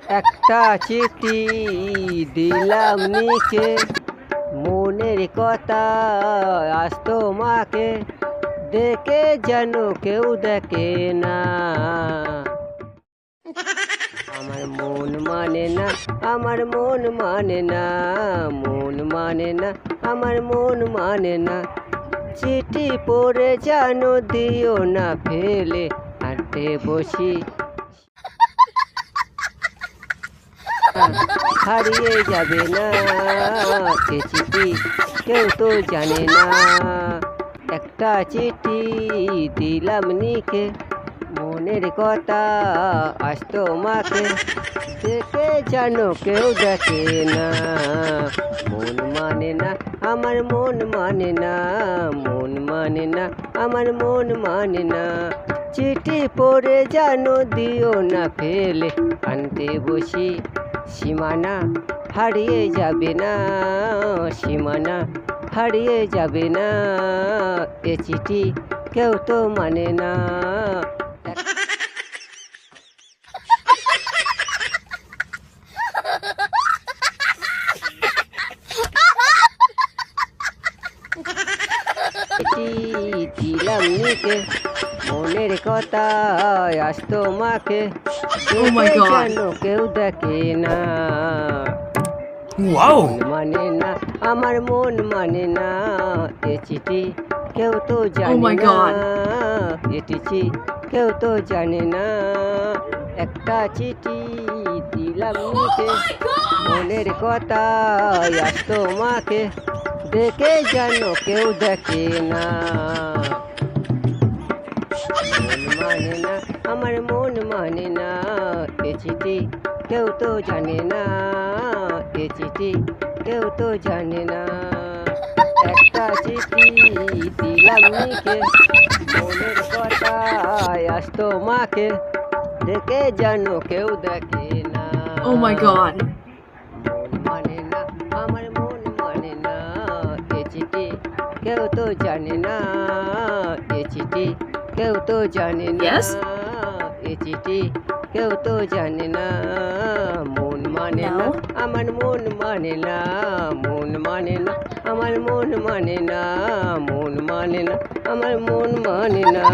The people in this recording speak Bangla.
একটা চিঠি দিলাম নিকে, মনের কথা আজ তোমাকে, দেখে যেন কেউ দেখে না। আমার মন মানে না, আমার মন মানে না, মন মানে না, আমার মন মানে না। চিঠি পড়ে জানো দিও না ফেলে, হাঁটতে বসি হারিয়ে যাবে না সে চিঠি, কেউ তো জানে না। একটা চিঠি দিলাম নিকে, মনের কথা আজ তোমাকে, দেখে জানো কেউ দেখে না। মন মানে না, আমার মন মানে না, মন মানে না, আমার মন মানে না। চিঠি পড়ে জানো দিও না ফেলে, আনতে বসি সীমানা হারিয়ে যাবে না, সীমানা হারিয়ে যাবে না। এ চিঠি কেউ তো মানে না। চিঠি দিলাম নিকে, মনের কথা আজ তোমাকে, Oh my God. যেন কেউ দেখে না। Wow. মন মানে না, আমার মন মানে না, এ চিঠি কেউ তো Oh জানে my না, God. এ চিঠি কেউ তো জানে না। একটা চিঠি দিলাম নিকে, মনের কথা আজ তোমাকে, দেখে যেন কেউ দেখে না। মন মানে না, আমার মন মানে না, এ চিঠি কেউ তো জানে না, এ চিঠি কেউ তো জানে না। একটা চিঠি দিলাম নিকে, মনের কথা আজ তোমাকে, দেখে যেন কেউ দেখে না। Oh my God. মন মানে না, আমার মন মানে না, এ চিঠি কেউ তো জানে না, এ চিঠি কেউ তো জানে না। Yes? এ চিঠি কেউ তো জানে না। মন মানে না, No. আমার মন মানে না, মন মানে না, আমার মন মানে না, মন মানে না, আমার মন মানে না।